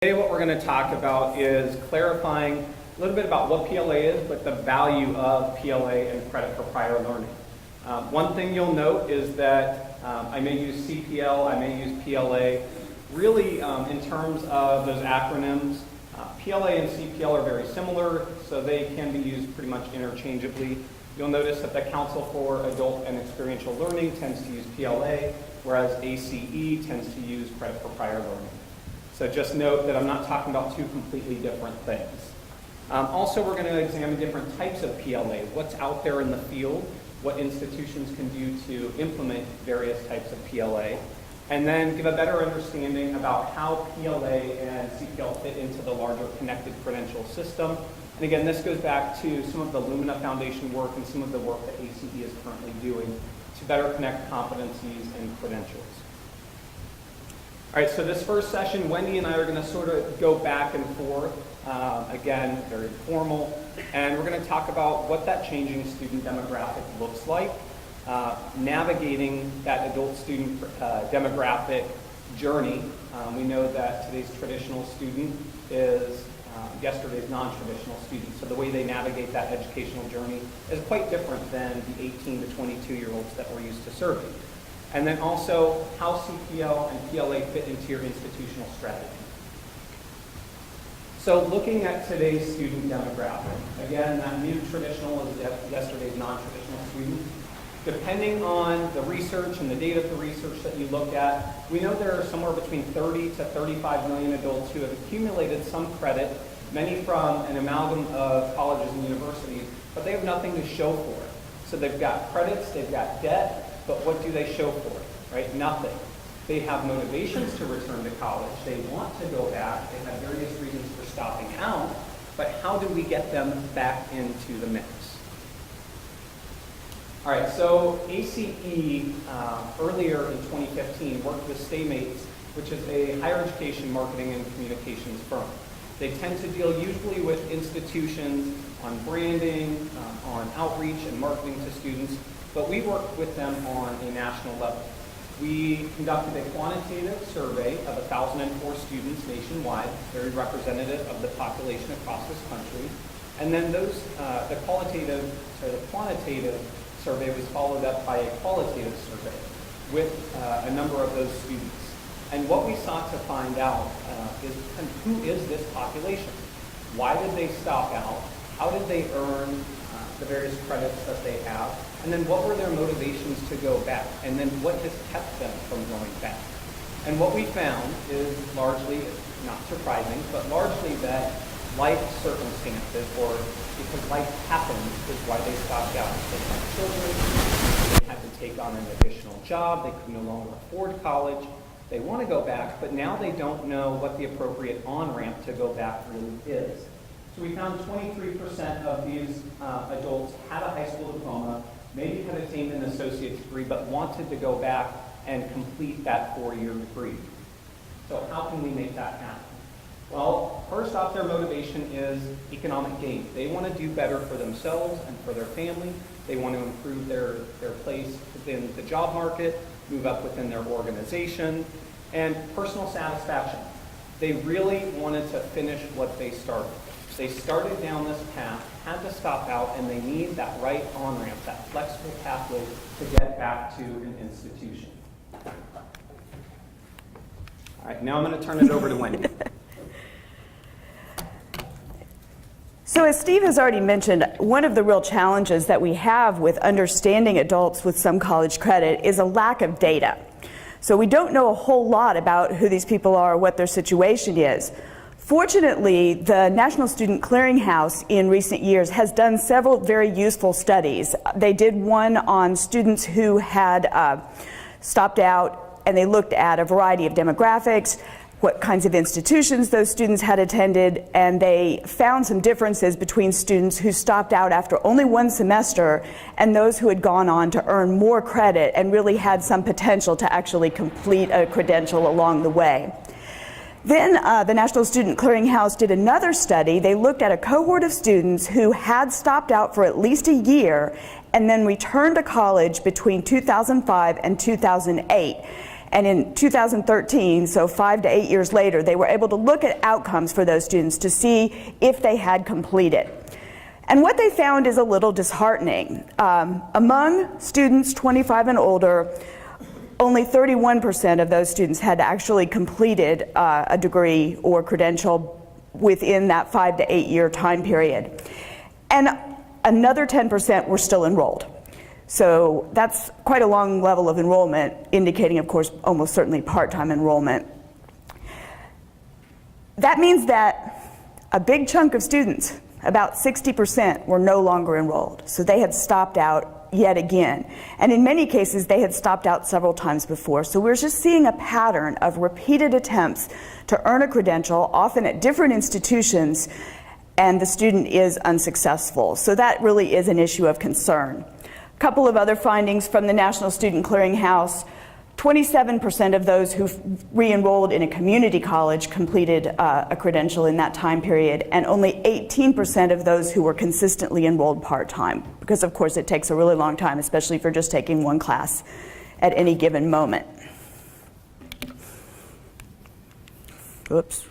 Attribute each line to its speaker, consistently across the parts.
Speaker 1: Today what we're going to talk about is clarifying a little bit about what PLA is, but the value of PLA and credit for prior learning. One thing you'll note is that I may use CPL, I may use PLA. Really, in terms of those acronyms, PLA and CPL are very similar, so they can be used pretty much interchangeably. You'll notice that the Council for Adult and Experiential Learning tends to use PLA, whereas ACE tends to use credit for prior learning. So just note that I'm not talking about two completely different things. Also, we're going to examine different types of PLA, what's out there in the field, what institutions can do to implement various types of PLA, and then give a better understanding about how PLA and CPL fit into the larger connected credential system. And again, this goes back to some of the Lumina Foundation work and some of the work that ACE is currently doing to better connect competencies and credentials. All right, so this first session, Wendy and I are going to sort of go back and forth, again, very formal, and we're going to talk about what that changing student demographic looks like, navigating that adult student demographic journey. We know that today's traditional student is yesterday's non-traditional student, so the way they navigate that educational journey is quite different than the 18 to 22-year-olds that we're used to serving. And then also how CPL and PLA fit into your institutional strategy. So looking at today's student demographic, again, that new traditional is yesterday's non-traditional student. Depending on the research and the data for research that you look at, we know there are somewhere between 30 to 35 million adults who have accumulated some credit, many from an amalgam of colleges and universities, but they have nothing to show for it. So they've got credits, they've got debt, but what do they show for it, right? Nothing. They have motivations to return to college. They want to go back. They have various reasons for stopping out, but how do we get them back into the mix? All right, so ACE earlier in 2015 worked with Staymates, which is a higher education marketing and communications firm. They tend to deal usually with institutions on branding, on outreach and marketing to students, but we worked with them on a national level. We conducted a quantitative survey of 1,004 students nationwide, very representative of the population across this country. And then the quantitative survey was followed up by a qualitative survey with a number of those students. And what we sought to find out is who is this population? Why did they stop out? How did they earn the various credits that they have? And then what were their motivations to go back? And then what has kept them from going back? And what we found is largely, not surprising, but largely that life circumstances, or because life happens, is why they stopped out. They had children, they had to take on an additional job, they could no longer afford college. They want to go back, but now they don't know what the appropriate on-ramp to go back really is. So we found 23% of these adults had a high school diploma, maybe had attained an associate's degree, but wanted to go back and complete that 4-year degree. So how can we make that happen? Well, first off, their motivation is economic gain. They want to do better for themselves and for their family. They want to improve their place within the job market, move up within their organization, and personal satisfaction. They really wanted to finish what they started. They started down this path, had to stop out, and they need that right on-ramp, that flexible pathway to get back to an institution. All right, now I'm going to turn it over to Wendy.
Speaker 2: So as Steve has already mentioned, one of the real challenges that we have with understanding adults with some college credit is a lack of data. So we don't know a whole lot about who these people are or what their situation is. Fortunately, the National Student Clearinghouse in recent years has done several very useful studies. They did one on students who had stopped out, and they looked at a variety of demographics, what kinds of institutions those students had attended, and they found some differences between students who stopped out after only one semester and those who had gone on to earn more credit and really had some potential to actually complete a credential along the way. Then the National Student Clearinghouse did another study. They looked at a cohort of students who had stopped out for at least a year and then returned to college between 2005 and 2008. And in 2013, so 5 to 8 years later, they were able to look at outcomes for those students to see if they had completed. And what they found is a little disheartening. Among students 25 and older, only 31% of those students had actually completed a degree or credential within that 5 to 8 year time period. And another 10% were still enrolled. So that's quite a long level of enrollment, indicating, of course, almost certainly part-time enrollment. That means that a big chunk of students, about 60%, were no longer enrolled. So they had stopped out yet again. And in many cases, they had stopped out several times before. So we're just seeing a pattern of repeated attempts to earn a credential, often at different institutions, and the student is unsuccessful. So that really is an issue of concern. A couple of other findings from the National Student Clearinghouse: 27% of those who re-enrolled in a community college completed a credential in that time period, and only 18% of those who were consistently enrolled part-time, because of course it takes a really long time, especially if you're just taking one class at any given moment. Oops.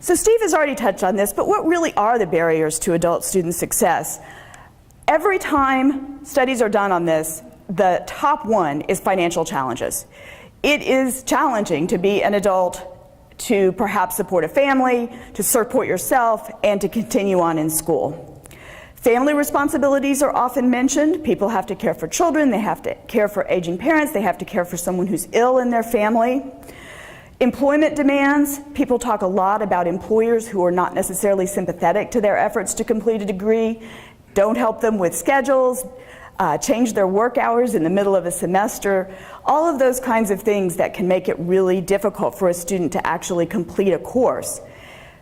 Speaker 2: So Steve has already touched on this, but what really are the barriers to adult student success? Every time studies are done on this, the top one is financial challenges. It is challenging to be an adult, to perhaps support a family, to support yourself, and to continue on in school. Family responsibilities are often mentioned. People have to care for children, they have to care for aging parents, they have to care for someone who's ill in their family. Employment demands. People talk a lot about employers who are not necessarily sympathetic to their efforts to complete a degree, don't help them with schedules, change their work hours in the middle of a semester. All of those kinds of things that can make it really difficult for a student to actually complete a course.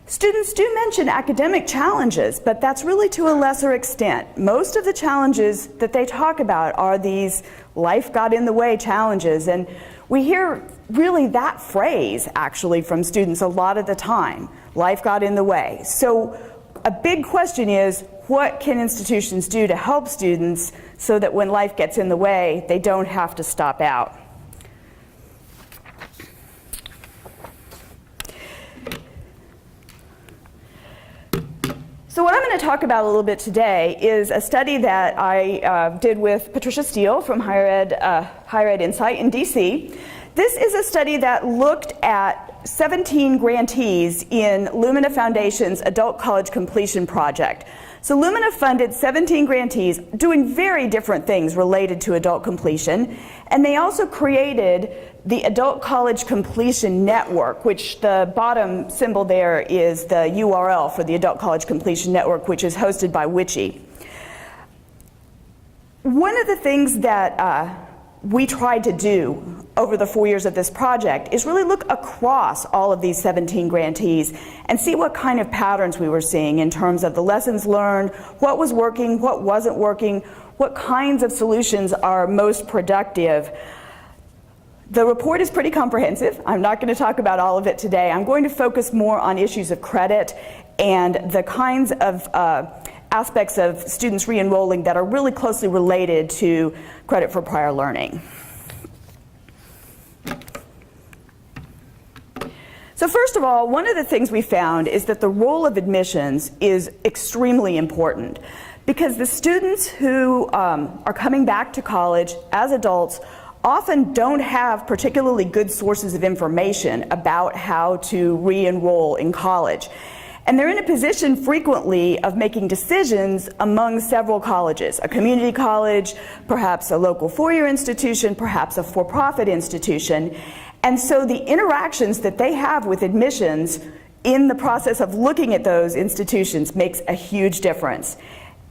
Speaker 2: Students do mention academic challenges, but that's really to a lesser extent. Most of the challenges that they talk about are these life got in the way challenges, and we hear really that phrase actually from students a lot of the time. Life got in the way. So a big question is, what can institutions do to help students so that when life gets in the way, they don't have to stop out? So what I'm going to talk about a little bit today is a study that I did with Patricia Steele from Higher Ed Insight in DC. This is a study that looked at 17 grantees in Lumina Foundation's Adult College Completion Project. So Lumina funded 17 grantees doing very different things related to adult completion, and they also created the Adult College Completion Network, which the bottom symbol there is the URL for the Adult College Completion Network, which is hosted by Witchy. One of the things that we tried to do over the 4 years of this project is really look across all of these 17 grantees and see what kind of patterns we were seeing in terms of the lessons learned, what was working, what wasn't working, what kinds of solutions are most productive. The report is pretty comprehensive. I'm not going to talk about all of it today. I'm going to focus more on issues of credit and the kinds of aspects of students re-enrolling that are really closely related to credit for prior learning. So first of all, one of the things we found is that the role of admissions is extremely important, because the students who are coming back to college as adults often don't have particularly good sources of information about how to re-enroll in college. And they're in a position frequently of making decisions among several colleges, a community college, perhaps a local four-year institution, perhaps a for-profit institution. And so the interactions that they have with admissions in the process of looking at those institutions makes a huge difference.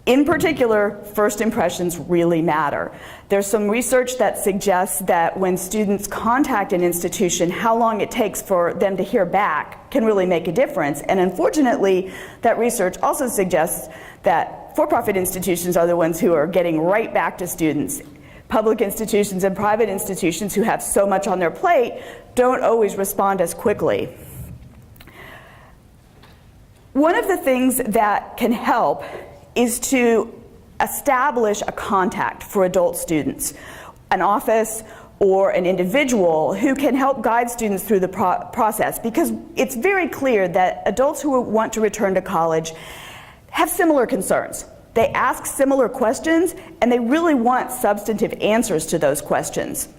Speaker 2: In particular, first impressions really matter. There's some research that suggests that when students contact an institution, how long it takes for them to hear back can really make a difference. And unfortunately, that research also suggests that for-profit institutions are the ones who are getting right back to students. Public institutions and private institutions who have so much on their plate don't always respond as quickly. One of the things that can help is to establish a contact for adult students, an office or an individual who can help guide students through the process, because it's very clear that adults who want to return to college have similar concerns. They ask similar questions, and they really want substantive answers to those questions.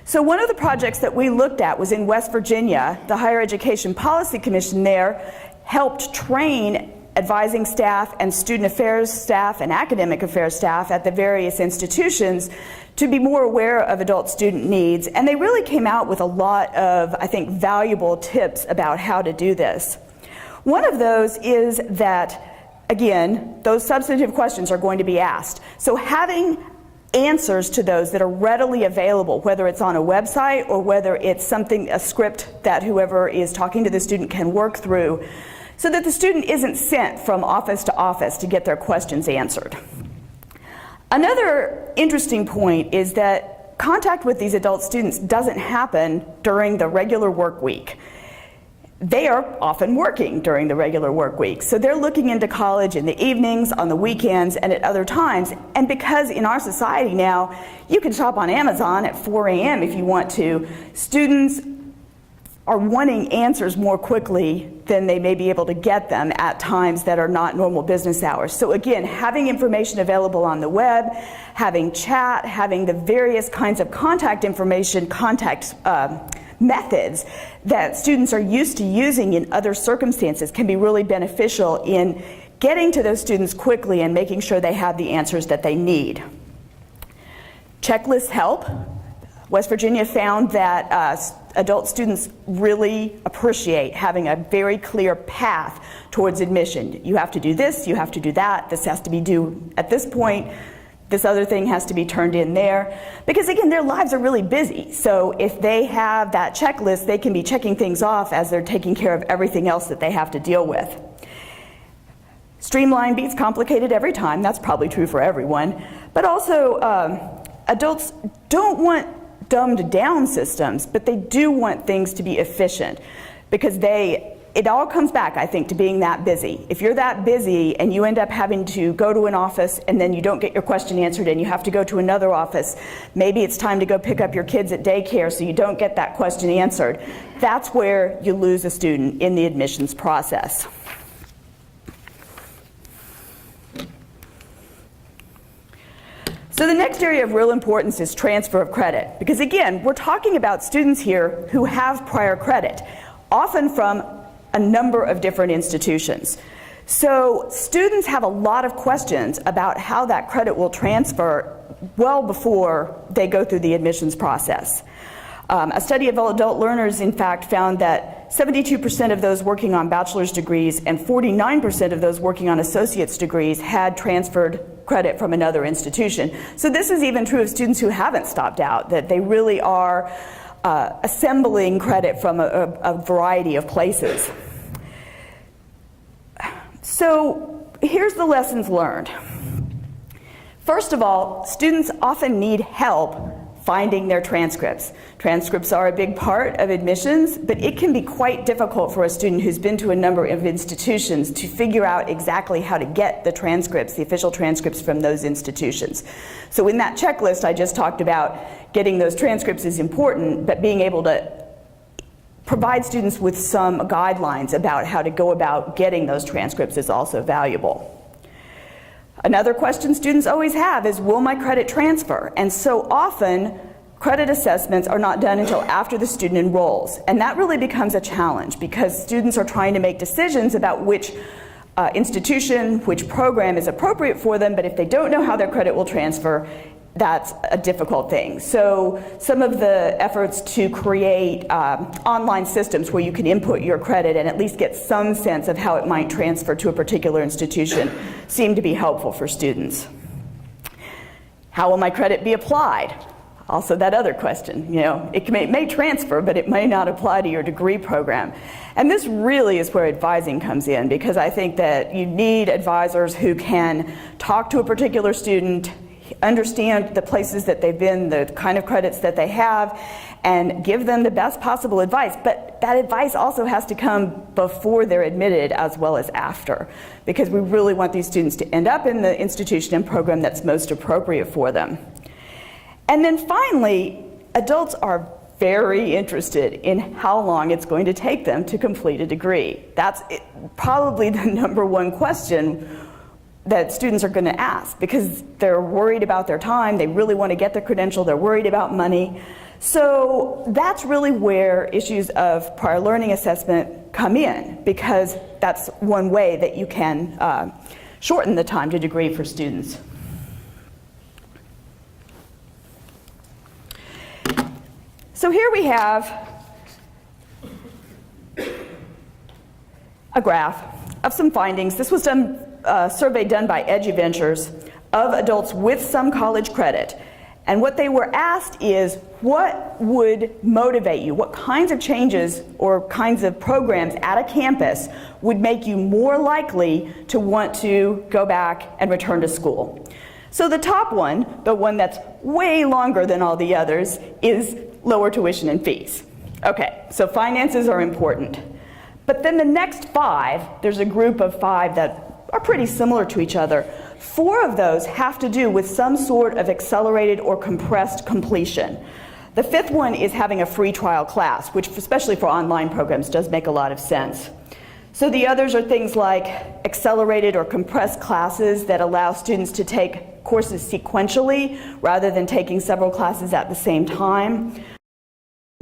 Speaker 2: So one of the projects that we looked at was in West Virginia. The Higher Education Policy Commission there helped train advising staff and student affairs staff and academic affairs staff at the various institutions to be more aware of adult student needs. And they really came out with a lot of, I think, valuable tips about how to do this. One of those is that, again, those substantive questions are going to be asked. So having answers to those that are readily available, whether it's on a website or whether it's something, a script that whoever is talking to the student can work through, so that the student isn't sent from office to get their questions answered. Another interesting point is that contact with these adult students doesn't happen during the regular work week. They are often working during the regular work week, so they're looking into college in the evenings, on the weekends, and at other times. And because in our society now, you can shop on Amazon at 4 a.m. if you want to, students are wanting answers more quickly than they may be able to get them at times that are not normal business hours. So again, having information available on the web, having chat, having the various kinds of contact information, methods that students are used to using in other circumstances can be really beneficial in getting to those students quickly and making sure they have the answers that they need. Checklists help. West Virginia found that adult students really appreciate having a very clear path towards admission. You have to do this, you have to do that, this has to be due at this point, this other thing has to be turned in there. Because again, their lives are really busy. So if they have that checklist, they can be checking things off as they're taking care of everything else that they have to deal with. Streamlined beats complicated every time. That's probably true for everyone. But also, adults don't want dumbed down systems, but they do want things to be efficient, because it all comes back, I think, to being that busy. If you're that busy and you end up having to go to an office and then you don't get your question answered and you have to go to another office, maybe it's time to go pick up your kids at daycare so you don't get that question answered, that's where you lose a student in the admissions process. So the next area of real importance is transfer of credit, because again, we're talking about students here who have prior credit, often from a number of different institutions. So students have a lot of questions about how that credit will transfer well before they go through the admissions process. A study of adult learners, in fact, found that 72% of those working on bachelor's degrees and 49% of those working on associate's degrees had transferred credit from another institution. So this is even true of students who haven't stopped out, that they really are assembling credit from a variety of places. So here's the lessons learned. First of all, students often need help finding their transcripts. Transcripts are a big part of admissions, but it can be quite difficult for a student who's been to a number of institutions to figure out exactly how to get the transcripts, the official transcripts from those institutions. So in that checklist I just talked about, getting those transcripts is important, but being able to provide students with some guidelines about how to go about getting those transcripts is also valuable. Another question students always have is, will my credit transfer? And so often, credit assessments are not done until after the student enrolls. And that really becomes a challenge, because students are trying to make decisions about which institution, which program is appropriate for them, but if they don't know how their credit will transfer, that's a difficult thing. So some of the efforts to create online systems where you can input your credit and at least get some sense of how it might transfer to a particular institution seem to be helpful for students. How will my credit be applied? Also that other question, it may transfer, but it may not apply to your degree program. And this really is where advising comes in, because I think that you need advisors who can talk to a particular student, understand the places that they've been, the kind of credits that they have, and give them the best possible advice. But that advice also has to come before they're admitted as well as after, because we really want these students to end up in the institution and program that's most appropriate for them. And then finally, adults are very interested in how long it's going to take them to complete a degree. That's probably the number one question that students are going to ask, because they're worried about their time, they really want to get their credential, they're worried about money. So that's really where issues of prior learning assessment come in, because that's one way that you can shorten the time to degree for students. So here we have a graph of some findings. This was a survey done by EduVentures of adults with some college credit. And what they were asked is, what would motivate you? What kinds of changes or kinds of programs at a campus would make you more likely to want to go back and return to school? So the top one, the one that's way longer than all the others, is lower tuition and fees. Okay, so finances are important. But then the next 5, there's a group of 5 that are pretty similar to each other. 4 of those have to do with some sort of accelerated or compressed completion. The 5th one is having a free trial class, which especially for online programs does make a lot of sense. So the others are things like accelerated or compressed classes that allow students to take courses sequentially rather than taking several classes at the same time.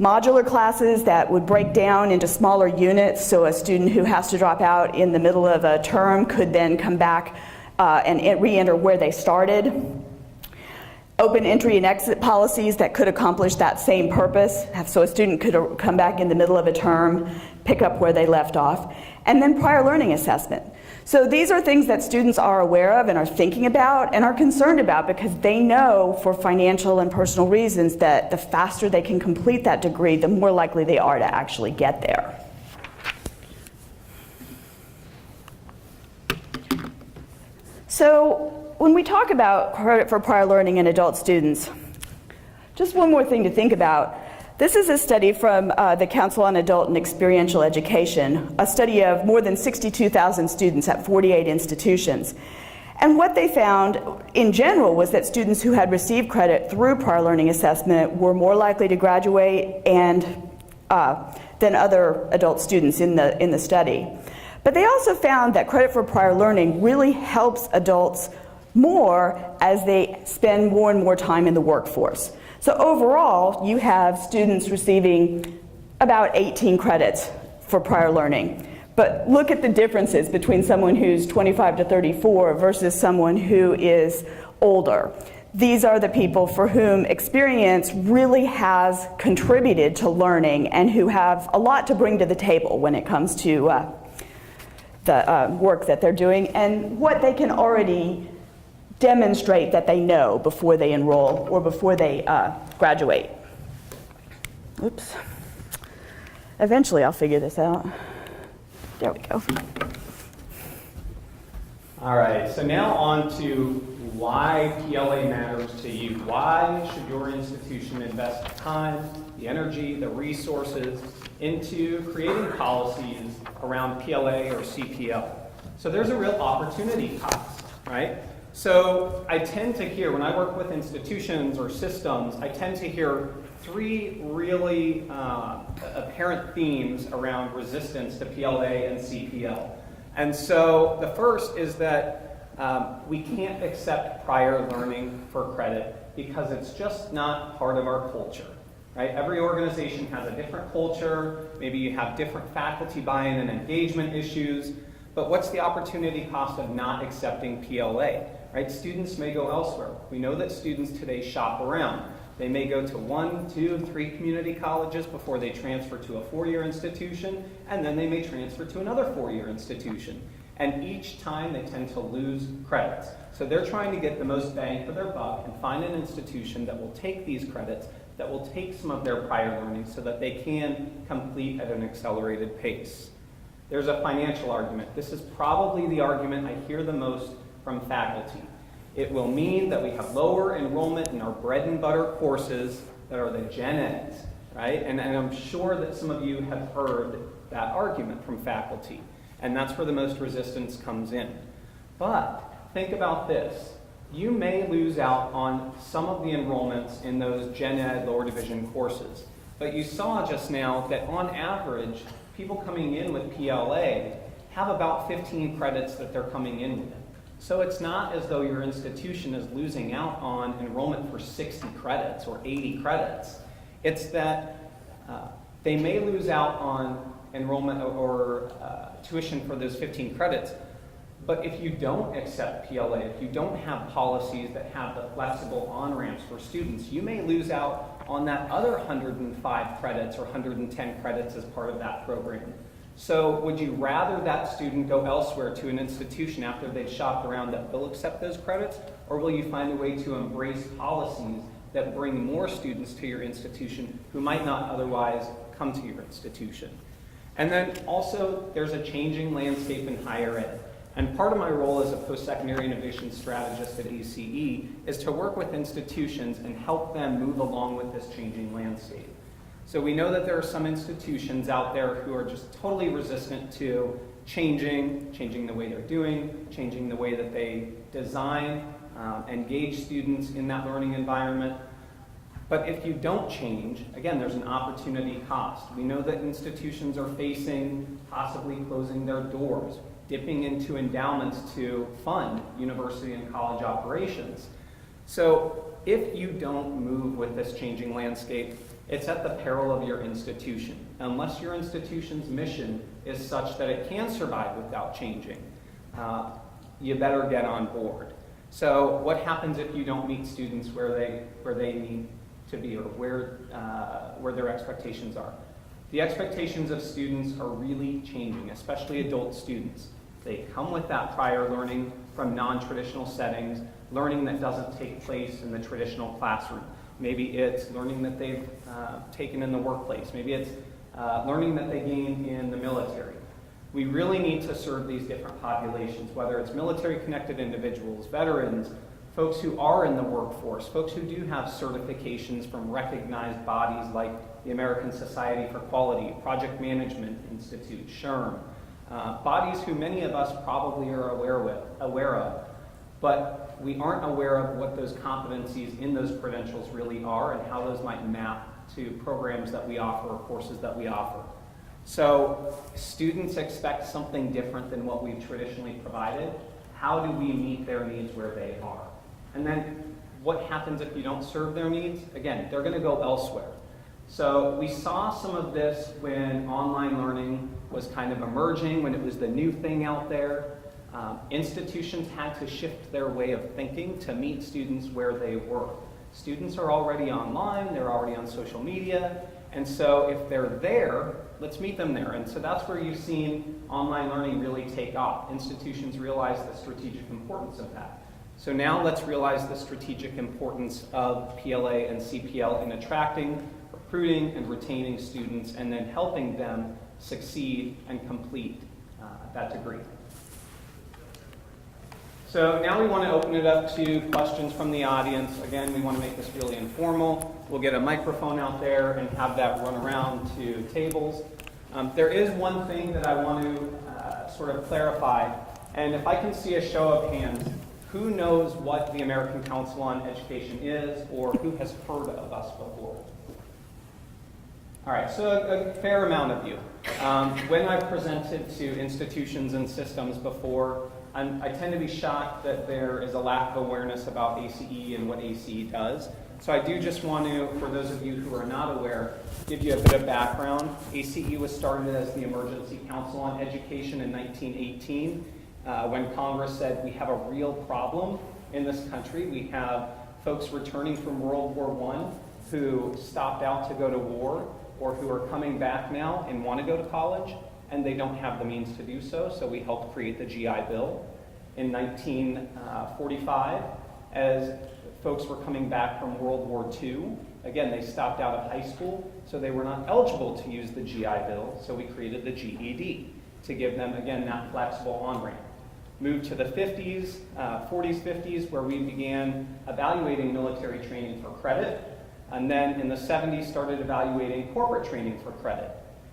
Speaker 2: Modular classes that would break down into smaller units, so a student who has to drop out in the middle of a term could then come back and re-enter where they started. Open entry and exit policies that could accomplish that same purpose, so a student could come back in the middle of a term, pick up where they left off. And then prior learning assessment. So these are things that students are aware of and are thinking about and are concerned about, because they know for financial and personal reasons that the faster they can complete that degree, the more likely they are to actually get there. So when we talk about credit for prior learning in adult students, just one more thing to think about. This is a study from the Council on Adult and Experiential Education, a study of more than 62,000 students at 48 institutions. And what they found in general was that students who had received credit through prior learning assessment were more likely to graduate and than other adult students in the study. But they also found that credit for prior learning really helps adults more as they spend more and more time in the workforce. So overall, you have students receiving about 18 credits for prior learning. But look at the differences between someone who's 25 to 34 versus someone who is older. These are the people for whom experience really has contributed to learning and who have a lot to bring to the table when it comes to the work that they're doing and what they can already demonstrate that they know before they enroll or before they graduate. Oops. Eventually I'll figure this out. There we go.
Speaker 1: All right, so now on to why PLA matters to you. Why should your institution invest the time, the energy, the resources into creating policies around PLA or CPL? So there's a real opportunity cost, right? So I tend to hear, when I work with institutions or systems, I tend to hear 3 really apparent themes around resistance to PLA and CPL. And so the first is that we can't accept prior learning for credit because it's just not part of our culture, right? Every organization has a different culture. Maybe you have different faculty buy-in and engagement issues. But what's the opportunity cost of not accepting PLA? Right? Students may go elsewhere. We know that students today shop around. They may go to 1, 2, 3 community colleges before they transfer to a 4-year institution, and then they may transfer to another 4-year institution. And each time they tend to lose credits. So they're trying to get the most bang for their buck and find an institution that will take these credits, that will take some of their prior learning so that they can complete at an accelerated pace. There's a financial argument. This is probably the argument I hear the most from faculty. It will mean that we have lower enrollment in our bread and butter courses that are the gen eds, right? And I'm sure that some of you have heard that argument from faculty, and that's where the most resistance comes in. But think about this. You may lose out on some of the enrollments in those gen ed lower division courses, but you saw just now that on average, people coming in with PLA have about 15 credits that they're coming in with. So it's not as though your institution is losing out on enrollment for 60 credits or 80 credits. It's that they may lose out on enrollment or tuition for those 15 credits, but if you don't accept PLA, if you don't have policies that have the flexible on-ramps for students, you may lose out on that other 105 credits or 110 credits as part of that program. So would you rather that student go elsewhere to an institution after they've shopped around that will accept those credits, or will you find a way to embrace policies that bring more students to your institution who might not otherwise come to your institution? And then also, there's a changing landscape in higher ed. And part of my role as a post-secondary innovation strategist at ACE is to work with institutions and help them move along with this changing landscape. So we know that there are some institutions out there who are just totally resistant to changing the way they're doing, changing the way that they design, engage students in that learning environment. But if you don't change, again, there's an opportunity cost. We know that institutions are facing possibly closing their doors, dipping into endowments to fund university and college operations. So if you don't move with this changing landscape, it's at the peril of your institution. Unless your institution's mission is such that it can survive without changing, you better get on board. So what happens if you don't meet students where they need to be, or where their expectations are? The expectations of students are really changing, especially adult students. They come with that prior learning from non-traditional settings, learning that doesn't take place in the traditional classroom. Maybe it's learning that they've taken in the workplace. Maybe it's learning that they gained in the military. We really need to serve these different populations, whether it's military-connected individuals, veterans, folks who are in the workforce, folks who do have certifications from recognized bodies like the American Society for Quality, Project Management Institute, SHRM, bodies who many of us probably are aware of, but we aren't aware of what those competencies in those credentials really are and how those might map to programs that we offer or courses that we offer. So students expect something different than what we've traditionally provided. How do we meet their needs where they are? And then what happens if you don't serve their needs? Again, they're going to go elsewhere. So we saw some of this when online learning was kind of emerging, when it was the new thing out there. Institutions had to shift their way of thinking to meet students where they were. Students are already online, they're already on social media, and so if they're there, let's meet them there. And so that's where you've seen online learning really take off. Institutions realize the strategic importance of that. So now let's realize the strategic importance of PLA and CPL in attracting, recruiting, and retaining students, and then helping them succeed and complete that degree. So now we want to open it up to questions from the audience. Again, we want to make this really informal. We'll get a microphone out there and have that run around to tables. There is one thing that I want to sort of clarify, and if I can see a show of hands, who knows what the American Council on Education is, or who has heard of us before? All right, so a fair amount of you. When I've presented to institutions and systems before, I tend to be shocked that there is a lack of awareness about ACE and what ACE does. So I do just want to, for those of you who are not aware, give you a bit of background. ACE was started as the Emergency Council on Education in 1918 when Congress said we have a real problem in this country. We have folks returning from World War I who stopped out to go to war, or who are coming back now and want to go to college, and they don't have the means to do so, so we helped create the GI Bill. In 1945, as folks were coming back from World War II, again, they stopped out of high school, so they were not eligible to use the GI Bill, so we created the GED to give them, again, that flexible on-ramp. Moved to the 50s, 40s, 50s, where we began evaluating military training for credit. And then in the 70s, started evaluating corporate training for credit.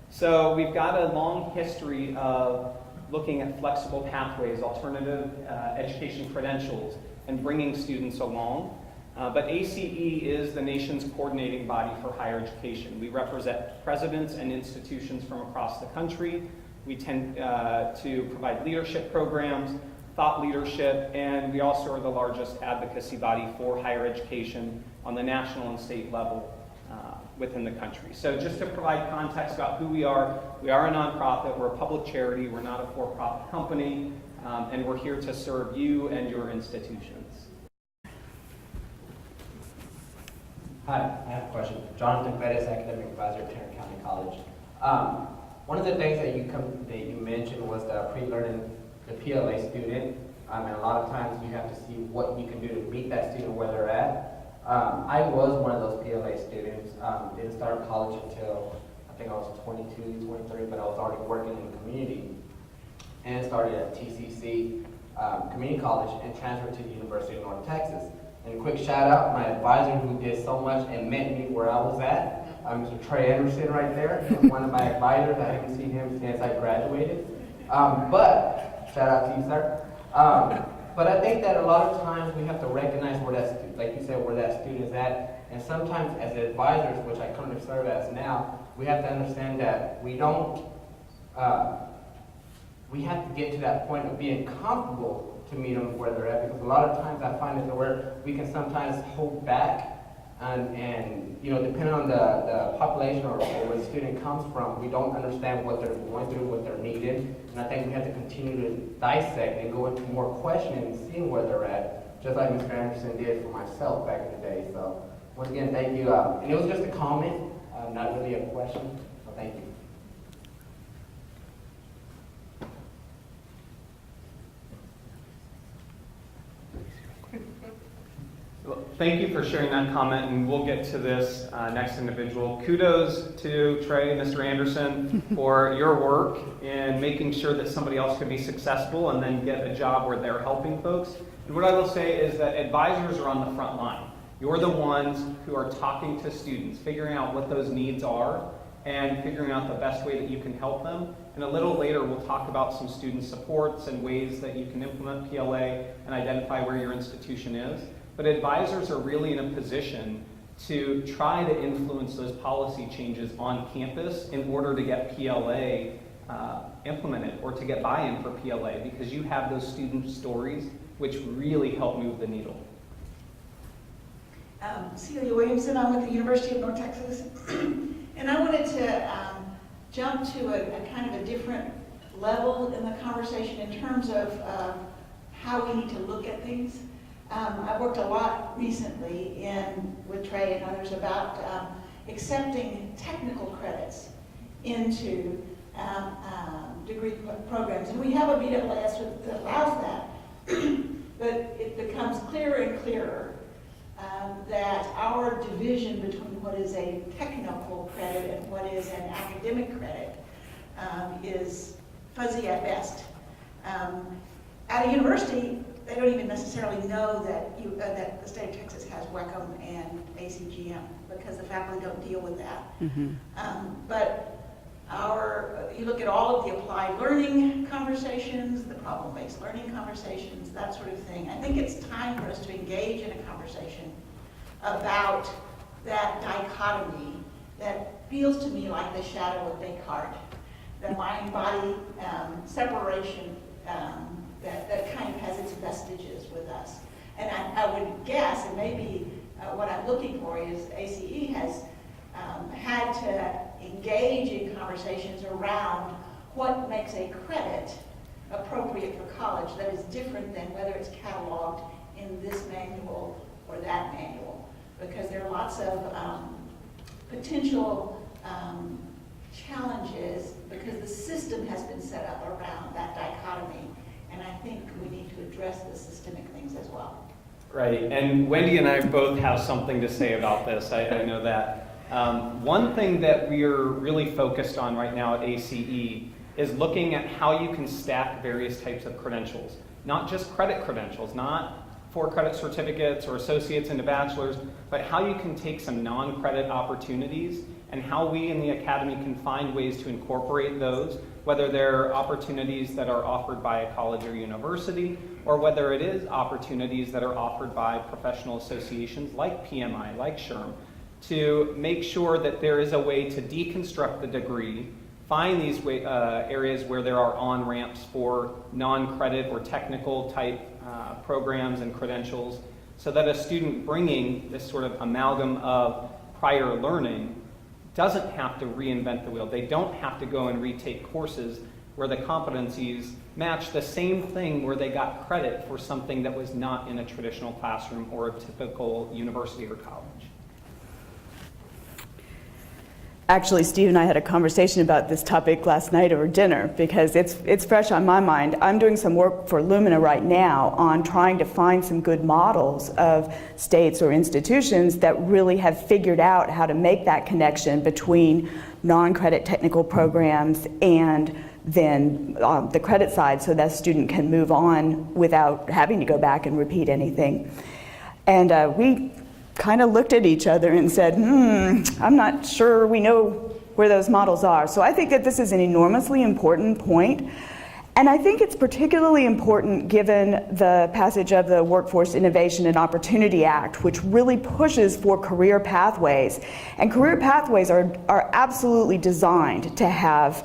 Speaker 1: So we've got a long history of looking at flexible pathways, alternative education credentials, and bringing students along. But ACE is the nation's coordinating body for higher education. We represent presidents and institutions from across the country. We tend to provide leadership programs, thought leadership, and we also are the largest advocacy body for higher education on the national and state level within the country. So just to provide context about who we are a nonprofit, we're a public charity, we're not a for-profit company, and we're here to serve you and your institutions.
Speaker 3: Hi, I have a question. Jonathan Pettis, Academic Advisor at Tarrant County College. One of the things that you mentioned was the pre-learning the PLA student, and a lot of times you have to see what you can do to meet that student where they're at. I was one of those PLA students. Didn't start college until I think I was 22, 23, but I was already working in the community and started at TCC Community College and transferred to the University of North Texas. And a quick shout out, my advisor who did so much and met me where I was at, Mr. Trey Anderson right there, one of my advisors. I haven't seen him since I graduated. But shout out to you, sir. But I think that a lot of times we have to recognize where that, like you said, where that student is at. And sometimes as advisors, which I currently serve as now, we have to understand that we don't, we have to get to that point of being comfortable to meet them where they're at, because a lot of times I find that where we can sometimes hold back and you know, depending on the population or where the student comes from, we don't understand what they're going through, what they're needing. And I think we have to continue to dissect and go into more questioning and seeing where they're at, just like Mr. Anderson did for myself back in the day. So once again, thank you. And it was just a comment, not really a question, so thank you.
Speaker 1: Well, thank you for sharing that comment, and we'll get to this next individual. Kudos to Trey and Mr. Anderson for your work in making sure that somebody else can be successful and then get a job where they're helping folks. And what I will say is that advisors are on the front line. You're the ones who are talking to students, figuring out what those needs are, and figuring out the best way that you can help them. And a little later, we'll talk about some student supports and ways that you can implement PLA and identify where your institution is. But advisors are really in a position to try to influence those policy changes on campus in order to get PLA implemented or to get buy-in for PLA, because you have those student stories which really help move the needle.
Speaker 4: Celia Williamson, I'm with the University of North Texas, and I wanted to jump to a kind of a different level in the conversation in terms of how we need to look at things. I've worked a lot recently with Trey and others about accepting technical credits into degree programs, and we have a BAAS that allows that, but it becomes clearer and clearer that our division between what is a technical credit and what is an academic credit is fuzzy at best. At a university, they don't even necessarily know that the state of Texas has WECM and ACGM, because the faculty don't deal with that.
Speaker 2: Mm-hmm.
Speaker 4: But you look at all of the applied learning conversations, the problem-based learning conversations, that sort of thing. I think it's time for us to engage in a conversation about that dichotomy that feels to me like the shadow of Descartes, the mind-body separation that kind of has its vestiges with us. And I would guess, and maybe what I'm looking for is ACE has had to engage in conversations around what makes a credit appropriate for college that is different than whether it's cataloged in this manual or that manual. Because there are lots of potential challenges because the system has been set up around that dichotomy. And I think we need to address the systemic things as well.
Speaker 1: Right, and Wendy and I both have something to say about this, I know that. One thing that we're really focused on right now at ACE is looking at how you can stack various types of credentials. not just credit credentials, not 4 credit certificates or associates into bachelor's, but how you can take some non-credit opportunities and how we in the academy can find ways to incorporate those, whether they're opportunities that are offered by a college or university, or whether it is opportunities that are offered by professional associations like PMI, like SHRM, to make sure that there is a way to deconstruct the degree, find these areas where there are on-ramps for non-credit or technical type programs and credentials, so that a student bringing this sort of amalgam of prior learning doesn't have to reinvent the wheel. They don't have to go and retake courses where the competencies match the same thing where they got credit for something that was not in a traditional classroom or a typical university or college.
Speaker 2: Actually, Steve and I had a conversation about this topic last night over dinner because it's fresh on my mind. I'm doing some work for Lumina right now on trying to find some good models of states or institutions that really have figured out how to make that connection between non-credit technical programs and then the credit side, so that student can move on without having to go back and repeat anything. And we kind of looked at each other and said, I'm not sure we know where those models are. So I think that this is an enormously important point. And I think it's particularly important given the passage of the Workforce Innovation and Opportunity Act, which really pushes for career pathways. And career pathways are absolutely designed to have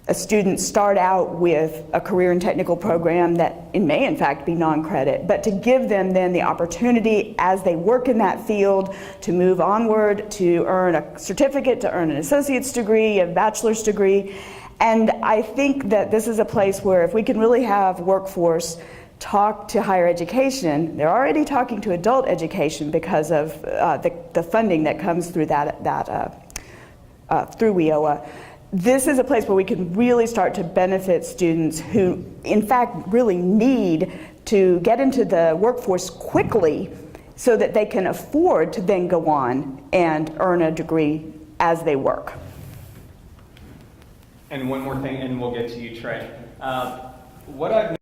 Speaker 2: a student start out with a career and technical program that it may in fact be non-credit, but to give them then the opportunity as they work in that field to move onward, to earn a certificate, to earn an associate's degree, a bachelor's degree. And I think that this is a place where if we can really have workforce talk to higher education, they're already talking to adult education because of the funding that comes through through WIOA. This is a place where we can really start to benefit students who, in fact, really need to get into the workforce quickly so that they can afford to then go on and earn a degree as they work.
Speaker 1: And one more thing, and we'll get to you, Trey. What I've